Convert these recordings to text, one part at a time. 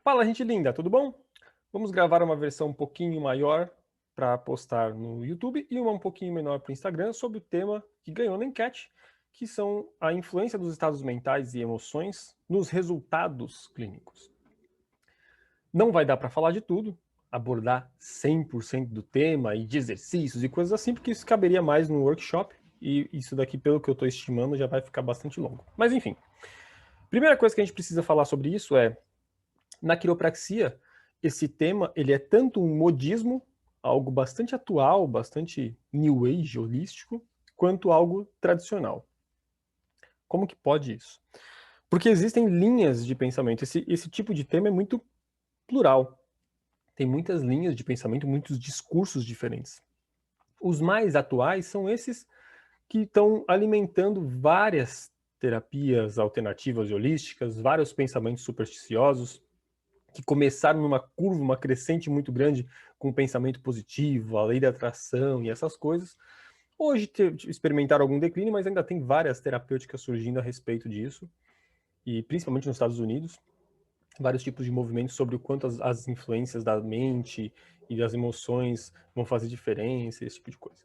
Fala, gente linda, tudo bom? Vamos gravar uma versão um pouquinho maior para postar no YouTube e uma um pouquinho menor para o Instagram sobre o tema que ganhou na enquete, que são a influência dos estados mentais e emoções nos resultados clínicos. Não vai dar para falar de tudo, abordar 100% do tema e de exercícios e coisas assim, porque isso caberia mais no workshop e isso daqui, pelo que eu estou estimando, já vai ficar bastante longo. Mas enfim, primeira coisa que a gente precisa falar sobre isso é na quiropraxia, esse tema ele é tanto um modismo, algo bastante atual, bastante new age, holístico, quanto algo tradicional. Como que pode isso? Porque existem linhas de pensamento. Esse tipo de tema é muito plural. Tem muitas linhas de pensamento, muitos discursos diferentes. Os mais atuais são esses que estão alimentando várias terapias alternativas e holísticas, vários pensamentos supersticiosos, que começaram numa curva, uma crescente muito grande com o pensamento positivo, a lei da atração e essas coisas. Hoje experimentaram algum declínio, mas ainda tem várias terapêuticas surgindo a respeito disso, e principalmente nos Estados Unidos, vários tipos de movimentos sobre o quanto as influências da mente e das emoções vão fazer diferença, esse tipo de coisa.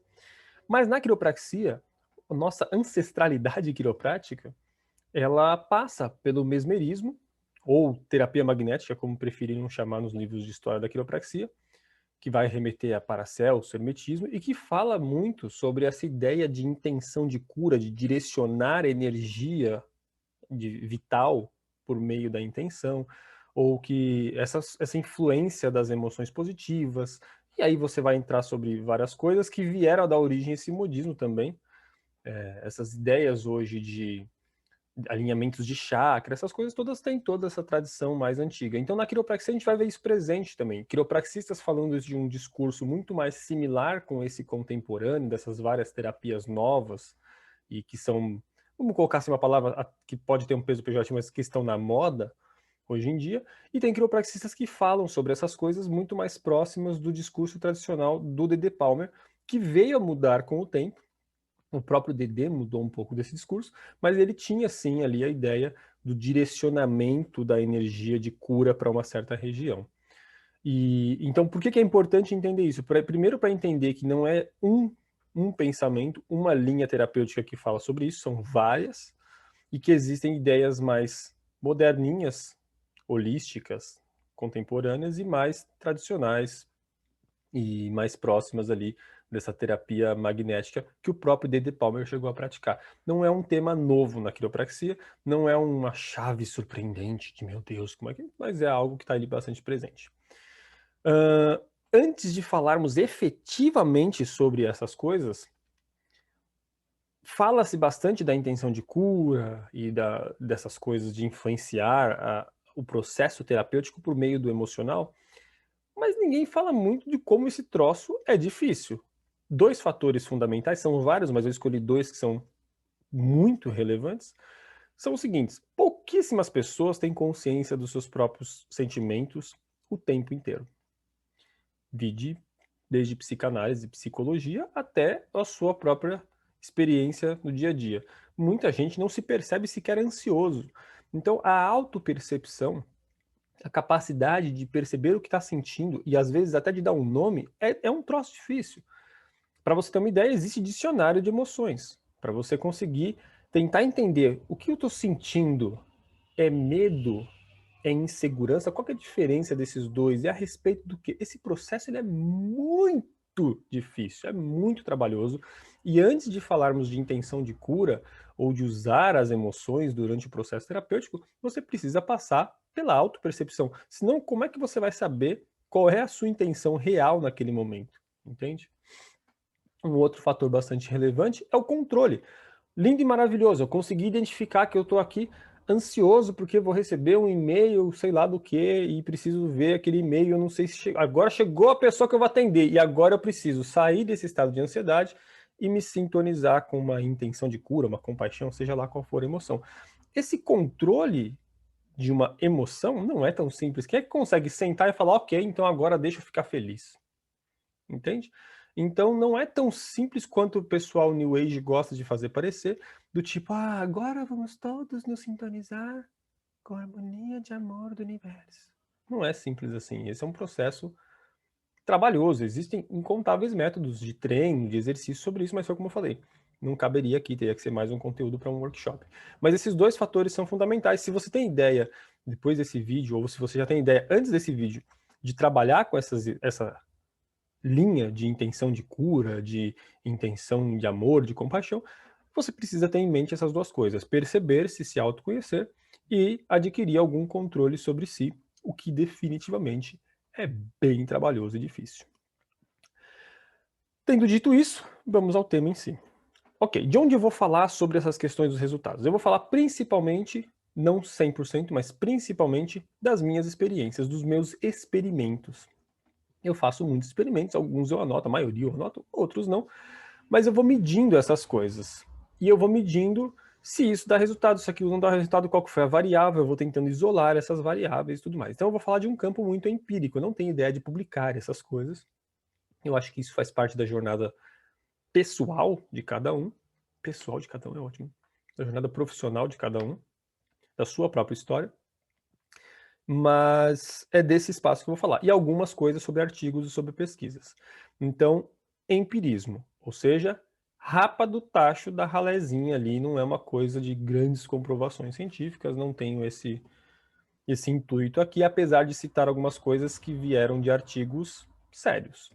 Mas na quiropraxia, a nossa ancestralidade quiroprática, ela passa pelo mesmerismo, ou terapia magnética, como preferiram chamar nos livros de história da quiropraxia, que vai remeter a Paracelso, Hermetismo, e que fala muito sobre essa ideia de intenção de cura, de direcionar energia vital por meio da intenção, ou que essa influência das emoções positivas, e aí você vai entrar sobre várias coisas que vieram a dar origem a esse modismo também, essas ideias hoje de alinhamentos de chakra, essas coisas todas têm toda essa tradição mais antiga. Então na quiropraxia a gente vai ver isso presente também. Quiropraxistas falando de um discurso muito mais similar com esse contemporâneo, dessas várias terapias novas, e que são, vamos colocar assim uma palavra que pode ter um peso pejorativo, mas que estão na moda hoje em dia, e tem quiropraxistas que falam sobre essas coisas muito mais próximas do discurso tradicional do D.D. Palmer, que veio a mudar com o tempo. O próprio Dedê mudou um pouco desse discurso, mas ele tinha sim ali a ideia do direcionamento da energia de cura para uma certa região. E então por que é importante entender isso? Primeiro para entender que não é um pensamento, uma linha terapêutica que fala sobre isso, são várias, e que existem ideias mais moderninhas, holísticas, contemporâneas e mais tradicionais, e mais próximas ali dessa terapia magnética que o próprio David Palmer chegou a praticar. Não é um tema novo na quiropraxia, não é uma chave surpreendente de meu Deus, como é que... mas é algo que está ali bastante presente. Antes de falarmos efetivamente sobre essas coisas, fala-se bastante da intenção de cura e dessas coisas de influenciar o processo terapêutico por meio do emocional, mas ninguém fala muito de como esse troço é difícil. Dois fatores fundamentais, são vários, mas eu escolhi dois que são muito relevantes, são os seguintes: pouquíssimas pessoas têm consciência dos seus próprios sentimentos o tempo inteiro. Vide desde psicanálise e psicologia até a sua própria experiência no dia a dia. Muita gente não se percebe sequer ansioso. Então, a autopercepção, a capacidade de perceber o que está sentindo e às vezes até de dar um nome, é um troço difícil. Para você ter uma ideia, existe dicionário de emoções. Para você conseguir tentar entender o que eu estou sentindo, é medo, é insegurança, qual que é a diferença desses dois e a respeito do que? Esse processo ele é muito difícil, é muito trabalhoso. E antes de falarmos de intenção de cura ou de usar as emoções durante o processo terapêutico, você precisa passar pela autopercepção. Senão, como é que você vai saber qual é a sua intenção real naquele momento? Entende? Um outro fator bastante relevante é o controle. Lindo e maravilhoso, eu consegui identificar que eu estou aqui ansioso porque vou receber um e-mail, sei lá do que, e preciso ver aquele e-mail, eu não sei se agora chegou a pessoa que eu vou atender, e agora eu preciso sair desse estado de ansiedade e me sintonizar com uma intenção de cura, uma compaixão, seja lá qual for a emoção. Esse controle de uma emoção não é tão simples. Quem é que consegue sentar e falar, ok, então agora deixa eu ficar feliz? Entende? Então não é tão simples quanto o pessoal New Age gosta de fazer parecer, do tipo, agora vamos todos nos sintonizar com a harmonia de amor do universo. Não é simples assim. Esse é um processo trabalhoso. Existem incontáveis métodos de treino, de exercício sobre isso, mas foi como eu falei. Não caberia aqui, teria que ser mais um conteúdo para um workshop. Mas esses dois fatores são fundamentais. Se você tem ideia depois desse vídeo, ou se você já tem ideia antes desse vídeo, de trabalhar com essa linha de intenção de cura, de intenção de amor, de compaixão, você precisa ter em mente essas duas coisas: perceber-se, se autoconhecer e adquirir algum controle sobre si, o que definitivamente é bem trabalhoso e difícil. Tendo dito isso, vamos ao tema em si. Ok, de onde eu vou falar sobre essas questões dos resultados? Eu vou falar principalmente, não 100%, mas principalmente das minhas experiências, dos meus experimentos. Eu faço muitos experimentos, alguns eu anoto, a maioria eu anoto, outros não, mas eu vou medindo essas coisas. E eu vou medindo se isso dá resultado, se aquilo não dá resultado, qual que foi a variável, eu vou tentando isolar essas variáveis e tudo mais. Então eu vou falar de um campo muito empírico, eu não tenho ideia de publicar essas coisas. Eu acho que isso faz parte da jornada pessoal de cada um. Pessoal de cada um é ótimo. Da jornada profissional de cada um, da sua própria história. Mas é desse espaço que eu vou falar. E algumas coisas sobre artigos e sobre pesquisas. Então, empirismo, ou seja, rapa do tacho da ralézinha ali, não é uma coisa de grandes comprovações científicas, não tenho esse intuito aqui, apesar de citar algumas coisas que vieram de artigos sérios.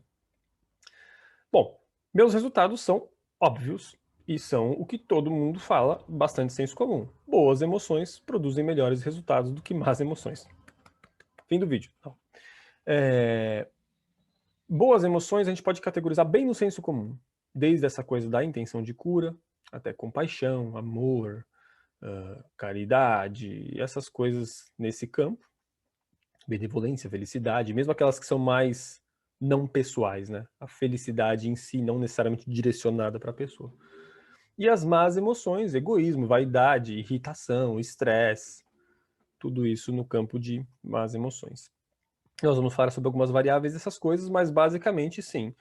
Bom, meus resultados são óbvios e são o que todo mundo fala, bastante senso comum. Boas emoções produzem melhores resultados do que más emoções. Fim do vídeo. Boas emoções a gente pode categorizar bem no senso comum, desde essa coisa da intenção de cura, até compaixão, amor, caridade, essas coisas nesse campo, benevolência, felicidade, mesmo aquelas que são mais não pessoais, né? A felicidade em si não necessariamente direcionada para a pessoa. E as más emoções, egoísmo, vaidade, irritação, estresse, tudo isso no campo de más emoções. Nós vamos falar sobre algumas variáveis dessas coisas, mas basicamente sim.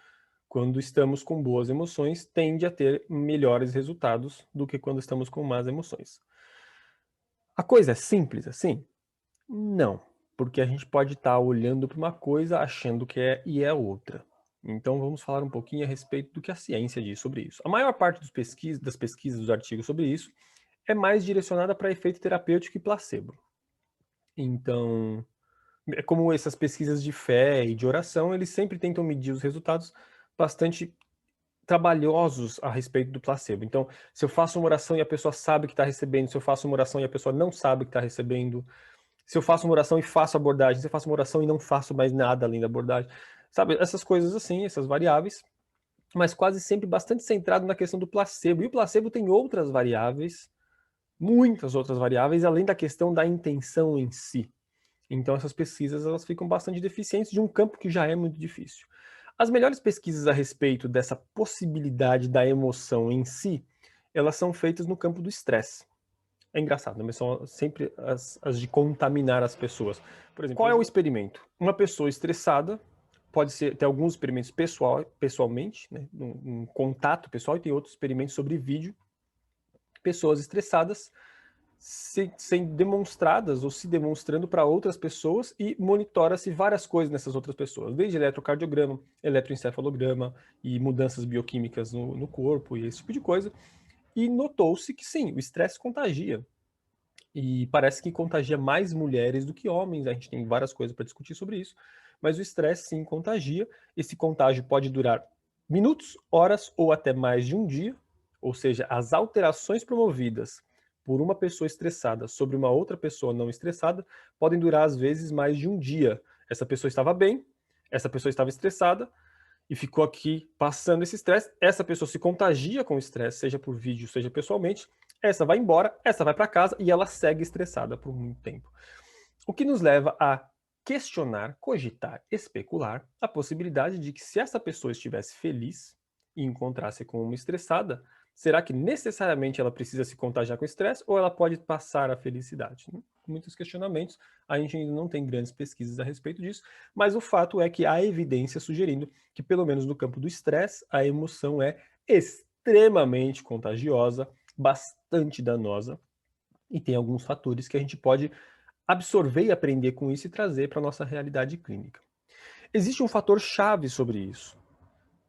Quando estamos com boas emoções, tende a ter melhores resultados do que quando estamos com más emoções. A coisa é simples assim? Não, porque a gente pode estar olhando para uma coisa achando que é e é outra. Então vamos falar um pouquinho a respeito do que a ciência diz sobre isso. A maior parte das pesquisas, dos artigos sobre isso, é mais direcionada para efeito terapêutico e placebo. Então, como essas pesquisas de fé e de oração, eles sempre tentam medir os resultados bastante trabalhosos a respeito do placebo. Então, se eu faço uma oração e a pessoa sabe que está recebendo, se eu faço uma oração e a pessoa não sabe que está recebendo, se eu faço uma oração e faço abordagem, se eu faço uma oração e não faço mais nada além da abordagem, sabe? Essas coisas assim, essas variáveis, mas quase sempre bastante centrado na questão do placebo. E o placebo tem outras variáveis, muitas outras variáveis, além da questão da intenção em si. Então essas pesquisas elas ficam bastante deficientes de um campo que já é muito difícil. As melhores pesquisas a respeito dessa possibilidade da emoção em si, elas são feitas no campo do estresse. É engraçado, né? Mas são sempre as de contaminar as pessoas. Por exemplo, qual é o experimento? Uma pessoa estressada, pode ter alguns experimentos pessoalmente, né? Um contato pessoal, e tem outros experimentos sobre vídeo. Pessoas estressadas sendo demonstradas ou se demonstrando para outras pessoas e monitora-se várias coisas nessas outras pessoas, desde eletrocardiograma, eletroencefalograma e mudanças bioquímicas no corpo e esse tipo de coisa. E notou-se que sim, o estresse contagia. E parece que contagia mais mulheres do que homens, a gente tem várias coisas para discutir sobre isso, mas o estresse sim contagia. Esse contágio pode durar minutos, horas ou até mais de um dia, ou seja, as alterações promovidas por uma pessoa estressada sobre uma outra pessoa não estressada podem durar às vezes mais de um dia. Essa pessoa estava bem, essa pessoa estava estressada e ficou aqui passando esse estresse. Essa pessoa se contagia com o estresse, seja por vídeo, seja pessoalmente. Essa vai embora, essa vai para casa e ela segue estressada por muito tempo. O que nos leva a questionar, cogitar, especular a possibilidade de que se essa pessoa estivesse feliz e encontrasse com uma estressada, será que necessariamente ela precisa se contagiar com estresse ou ela pode passar a felicidade? Muitos questionamentos, a gente ainda não tem grandes pesquisas a respeito disso, mas o fato é que há evidência sugerindo que, pelo menos no campo do estresse, a emoção é extremamente contagiosa, bastante danosa, e tem alguns fatores que a gente pode absorver e aprender com isso e trazer para a nossa realidade clínica. Existe um fator chave sobre isso,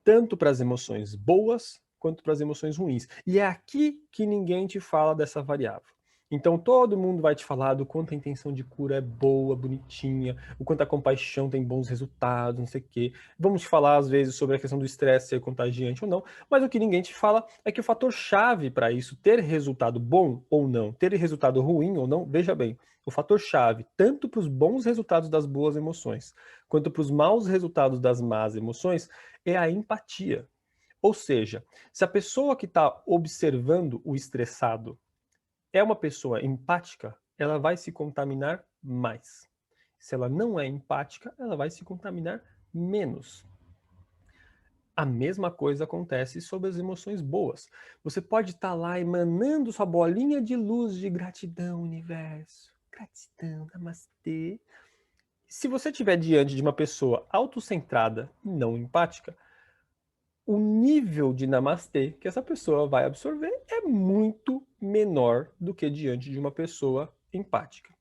tanto para as emoções boas quanto para as emoções ruins. E é aqui que ninguém te fala dessa variável. Então todo mundo vai te falar do quanto a intenção de cura é boa, bonitinha, o quanto a compaixão tem bons resultados, não sei o quê. Vamos te falar às vezes sobre a questão do estresse ser contagiante ou não, mas o que ninguém te fala é que o fator chave para isso ter resultado bom ou não, ter resultado ruim ou não, veja bem, o fator chave tanto para os bons resultados das boas emoções, quanto para os maus resultados das más emoções, é a empatia. Ou seja, se a pessoa que está observando o estressado é uma pessoa empática, ela vai se contaminar mais. Se ela não é empática, ela vai se contaminar menos. A mesma coisa acontece sobre as emoções boas. Você pode estar lá emanando sua bolinha de luz de gratidão, universo. Gratidão, namastê. Se você estiver diante de uma pessoa autocentrada e não empática, o nível de namastê que essa pessoa vai absorver é muito menor do que diante de uma pessoa empática.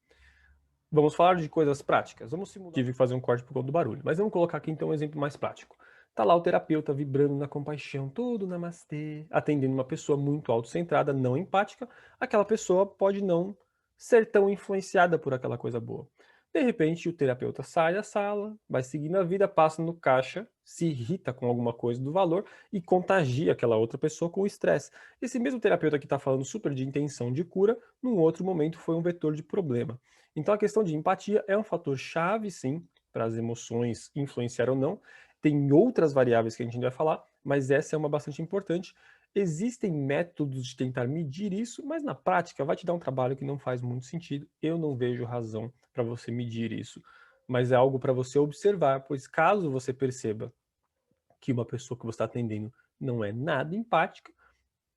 Vamos falar de coisas práticas. Vamos simular. Tive que fazer um corte por conta do barulho, mas vamos colocar aqui então um exemplo mais prático. Tá lá o terapeuta vibrando na compaixão, todo namastê, atendendo uma pessoa muito autocentrada, não empática. Aquela pessoa pode não ser tão influenciada por aquela coisa boa. De repente, o terapeuta sai da sala, vai seguindo a vida, passa no caixa, se irrita com alguma coisa do valor e contagia aquela outra pessoa com o estresse. Esse mesmo terapeuta que está falando super de intenção de cura, num outro momento foi um vetor de problema. Então a questão de empatia é um fator chave, sim, para as emoções influenciar ou não. Tem outras variáveis que a gente vai falar, mas essa é uma bastante importante. Existem métodos de tentar medir isso, mas na prática vai te dar um trabalho que não faz muito sentido. Eu não vejo razão para você medir isso, mas é algo para você observar, pois caso você perceba que uma pessoa que você está atendendo não é nada empática,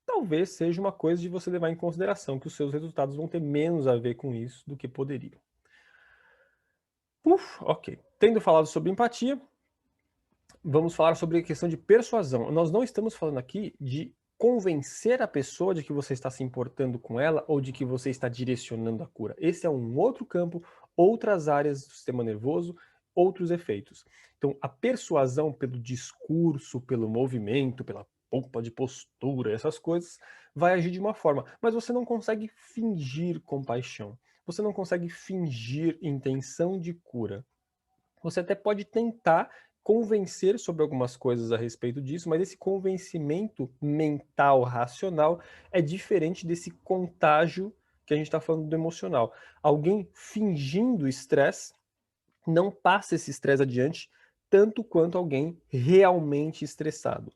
talvez seja uma coisa de você levar em consideração que os seus resultados vão ter menos a ver com isso do que poderiam. Ok. Tendo falado sobre empatia, vamos falar sobre a questão de persuasão. Nós não estamos falando aqui de convencer a pessoa de que você está se importando com ela ou de que você está direcionando a cura. Esse é um outro campo, outras áreas do sistema nervoso, outros efeitos. Então, a persuasão pelo discurso, pelo movimento, pela polpa de postura, essas coisas, vai agir de uma forma, mas você não consegue fingir compaixão. Você não consegue fingir intenção de cura. Você até pode tentar convencer sobre algumas coisas a respeito disso, mas esse convencimento mental, racional, é diferente desse contágio que a gente está falando do emocional. Alguém fingindo estresse não passa esse estresse adiante tanto quanto alguém realmente estressado.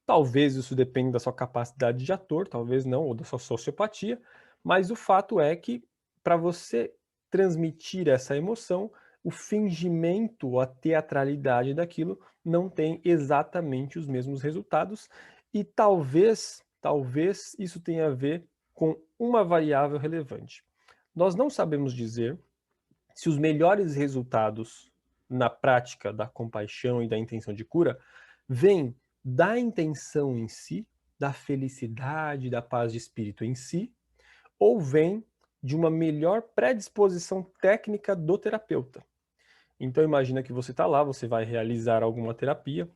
Talvez isso dependa da sua capacidade de ator, talvez não, ou da sua sociopatia, mas o fato é que para você transmitir essa emoção, o fingimento, a teatralidade daquilo não tem exatamente os mesmos resultados e talvez isso tenha a ver com uma variável relevante. Nós não sabemos dizer se os melhores resultados na prática da compaixão e da intenção de cura vêm da intenção em si, da felicidade, da paz de espírito em si, ou vem de uma melhor predisposição técnica do terapeuta. Então imagina que você está lá, você vai realizar alguma terapia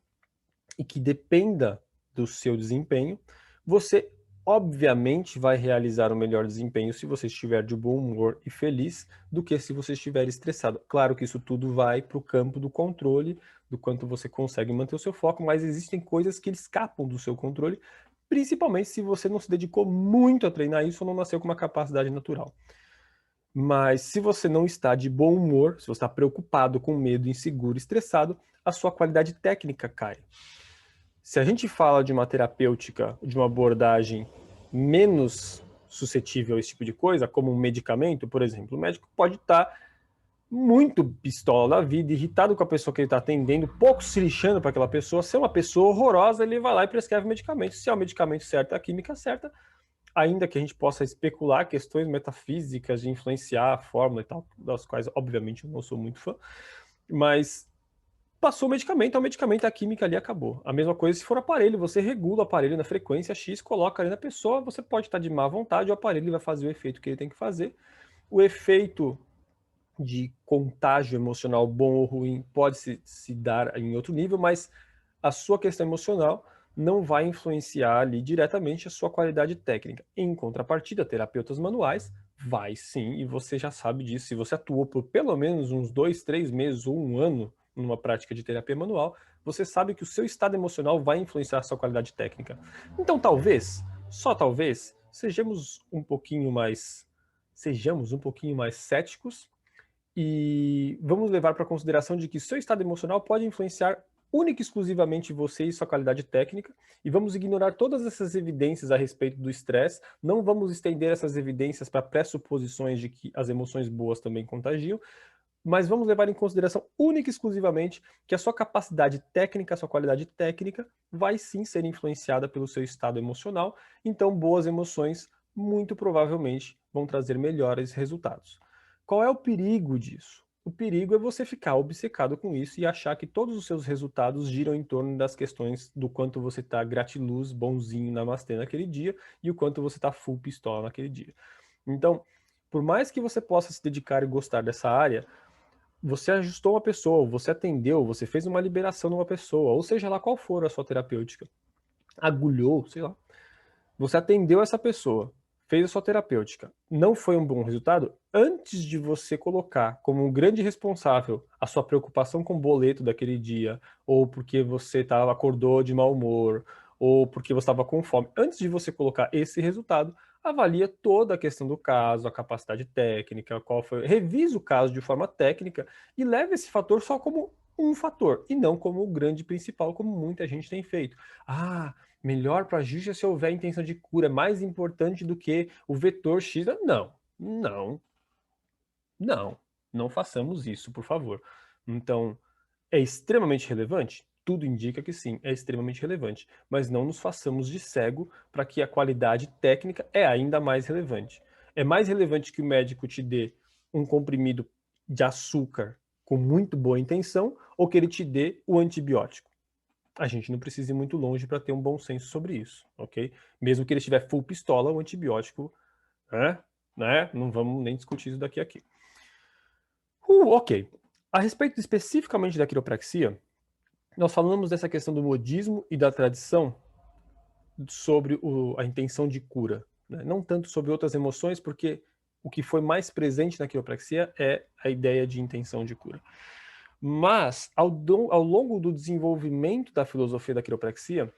e que dependa do seu desempenho, você obviamente vai realizar o melhor desempenho se você estiver de bom humor e feliz do que se você estiver estressado. Claro que isso tudo vai para o campo do controle, do quanto você consegue manter o seu foco, mas existem coisas que escapam do seu controle, principalmente se você não se dedicou muito a treinar isso ou não nasceu com uma capacidade natural. Mas se você não está de bom humor, se você está preocupado, com medo, inseguro, estressado, a sua qualidade técnica cai. Se a gente fala de uma terapêutica, de uma abordagem menos suscetível a esse tipo de coisa, como um medicamento, por exemplo, o médico pode estar muito pistola da vida, irritado com a pessoa que ele está atendendo, pouco se lixando para aquela pessoa. Se é uma pessoa horrorosa, ele vai lá e prescreve medicamento. Se é o medicamento certo, é a química certa, ainda que a gente possa especular questões metafísicas de influenciar a fórmula e tal, das quais, obviamente, eu não sou muito fã, mas passou o medicamento, a química ali acabou. A mesma coisa se for aparelho, você regula o aparelho na frequência X, coloca ali na pessoa, você pode estar de má vontade, o aparelho vai fazer o efeito que ele tem que fazer. O efeito de contágio emocional bom ou ruim pode se dar em outro nível, mas a sua questão emocional não vai influenciar ali diretamente a sua qualidade técnica. Em contrapartida, terapeutas manuais vai sim, e você já sabe disso. Se você atuou por pelo menos uns 2, 3 meses ou um ano numa prática de terapia manual, você sabe que o seu estado emocional vai influenciar a sua qualidade técnica. Então, talvez, só talvez, sejamos um pouquinho mais céticos e vamos levar para consideração de que seu estado emocional pode influenciar única e exclusivamente você e sua qualidade técnica, e vamos ignorar todas essas evidências a respeito do estresse, não vamos estender essas evidências para pressuposições de que as emoções boas também contagiam, mas vamos levar em consideração única e exclusivamente que a sua capacidade técnica, a sua qualidade técnica, vai sim ser influenciada pelo seu estado emocional, então boas emoções muito provavelmente vão trazer melhores resultados. Qual é o perigo disso? O perigo é você ficar obcecado com isso e achar que todos os seus resultados giram em torno das questões do quanto você está gratiluz, bonzinho, namastê naquele dia e o quanto você está full pistola naquele dia. Então, por mais que você possa se dedicar e gostar dessa área, você ajustou uma pessoa, você atendeu, você fez uma liberação numa pessoa, ou seja lá qual for a sua terapêutica, agulhou, sei lá, você atendeu essa pessoa, fez a sua terapêutica, não foi um bom resultado, antes de você colocar como um grande responsável a sua preocupação com o boleto daquele dia, ou porque você acordou de mau humor, ou porque você estava com fome, antes de você colocar esse resultado, avalia toda a questão do caso, a capacidade técnica, revisa o caso de forma técnica e leve esse fator só como um fator, e não como o grande principal, como muita gente tem feito. Melhor para agir se houver intenção de cura, mais importante do que o vetor X. Não, não, não, não façamos isso, por favor. Então, é extremamente relevante? Tudo indica que sim, é extremamente relevante. Mas não nos façamos de cego para que a qualidade técnica é ainda mais relevante. É mais relevante que o médico te dê um comprimido de açúcar com muito boa intenção ou que ele te dê o antibiótico. A gente não precisa ir muito longe para ter um bom senso sobre isso, ok? Mesmo que ele estiver full pistola, o antibiótico, né? Não vamos nem discutir isso daqui aqui. Ok. A respeito especificamente da quiropraxia, nós falamos dessa questão do modismo e da tradição sobre a intenção de cura, né? Não tanto sobre outras emoções, porque o que foi mais presente na quiropraxia é a ideia de intenção de cura. Mas, ao longo do desenvolvimento da filosofia da quiropraxia,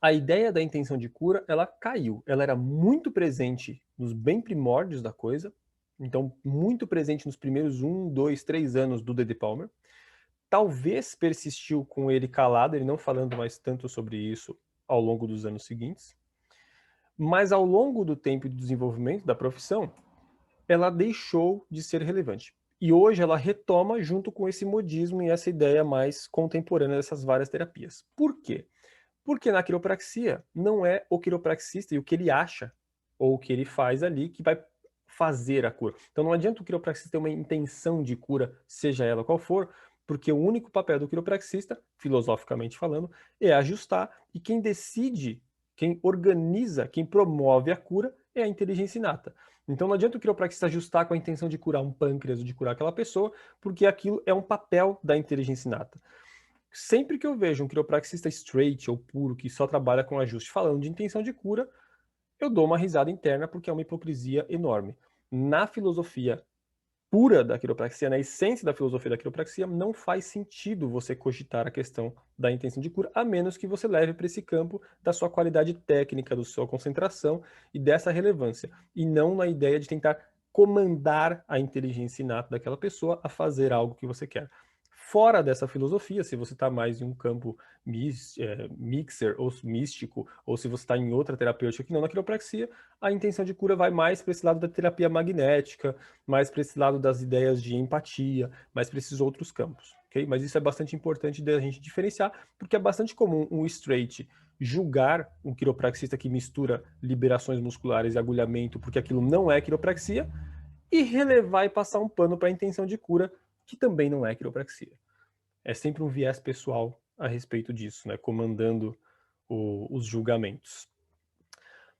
a ideia da intenção de cura, ela caiu. Ela era muito presente nos bem primórdios da coisa, então muito presente nos primeiros 1, 2, 3 anos do D.D. Palmer. Talvez persistiu com ele calado, ele não falando mais tanto sobre isso ao longo dos anos seguintes. Mas ao longo do tempo de desenvolvimento da profissão, ela deixou de ser relevante. E hoje ela retoma junto com esse modismo e essa ideia mais contemporânea dessas várias terapias. Por quê? Porque na quiropraxia não é o quiropraxista e o que ele acha ou o que ele faz ali que vai fazer a cura. Então não adianta o quiropraxista ter uma intenção de cura, seja ela qual for, porque o único papel do quiropraxista, filosoficamente falando, é ajustar e quem decide, quem organiza, quem promove a cura é a inteligência inata. Então não adianta o quiropraxista ajustar com a intenção de curar um pâncreas ou de curar aquela pessoa, porque aquilo é um papel da inteligência inata. Sempre que eu vejo um quiropraxista straight ou puro que só trabalha com ajuste falando de intenção de cura, eu dou uma risada interna porque é uma hipocrisia enorme. Na filosofia pura da quiropraxia, na essência da filosofia da quiropraxia, não faz sentido você cogitar a questão da intenção de cura, a menos que você leve para esse campo da sua qualidade técnica, da sua concentração e dessa relevância, e não na ideia de tentar comandar a inteligência inata daquela pessoa a fazer algo que você quer. Fora dessa filosofia, se você está mais em um campo mixer ou místico, ou se você está em outra terapêutica que não na quiropraxia, a intenção de cura vai mais para esse lado da terapia magnética, mais para esse lado das ideias de empatia, mais para esses outros campos, ok? Mas isso é bastante importante da gente diferenciar, porque é bastante comum um straight julgar um quiropraxista que mistura liberações musculares e agulhamento, porque aquilo não é quiropraxia, e relevar e passar um pano para a intenção de cura, que também não é quiropraxia. É sempre um viés pessoal a respeito disso, né? Comandando os julgamentos.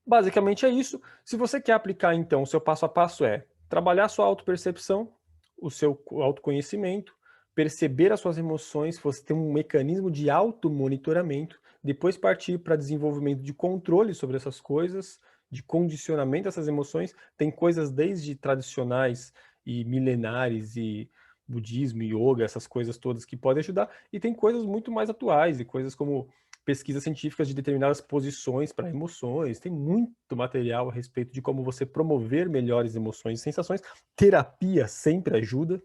Basicamente é isso. Se você quer aplicar, então, o seu passo a passo é trabalhar sua autopercepção, o seu autoconhecimento, perceber as suas emoções, você ter um mecanismo de automonitoramento, depois partir para desenvolvimento de controle sobre essas coisas, de condicionamento dessas emoções. Tem coisas desde tradicionais e milenares e budismo, yoga, essas coisas todas que podem ajudar, e tem coisas muito mais atuais, e coisas como pesquisas científicas de determinadas posições para emoções, tem muito material a respeito de como você promover melhores emoções e sensações. Terapia sempre ajuda,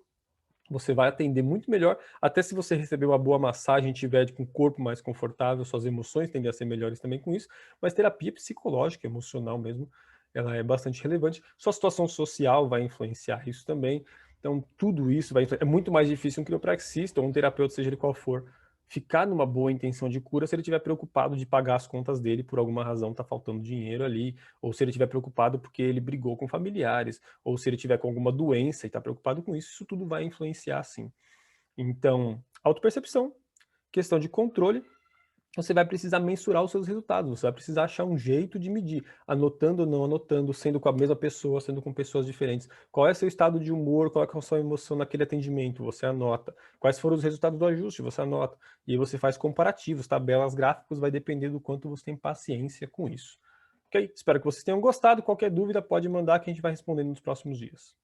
você vai atender muito melhor, até se você receber uma boa massagem e tiver com o corpo mais confortável, suas emoções tendem a ser melhores também com isso, mas terapia psicológica, emocional mesmo, ela é bastante relevante. Sua situação social vai influenciar isso também, então tudo isso vai é muito mais difícil um quiropraxista ou um terapeuta, seja ele qual for, ficar numa boa intenção de cura se ele estiver preocupado de pagar as contas dele, por alguma razão tá faltando dinheiro ali, ou se ele estiver preocupado porque ele brigou com familiares, ou se ele tiver com alguma doença e está preocupado com isso, isso tudo vai influenciar sim. Então, autopercepção, questão de controle, você vai precisar mensurar os seus resultados, você vai precisar achar um jeito de medir, anotando ou não anotando, sendo com a mesma pessoa, sendo com pessoas diferentes. Qual é seu estado de humor, qual é a sua emoção naquele atendimento, você anota. Quais foram os resultados do ajuste, você anota. E aí você faz comparativos, tabelas, gráficos, vai depender do quanto você tem paciência com isso. Ok? Espero que vocês tenham gostado. Qualquer dúvida pode mandar que a gente vai respondendo nos próximos dias.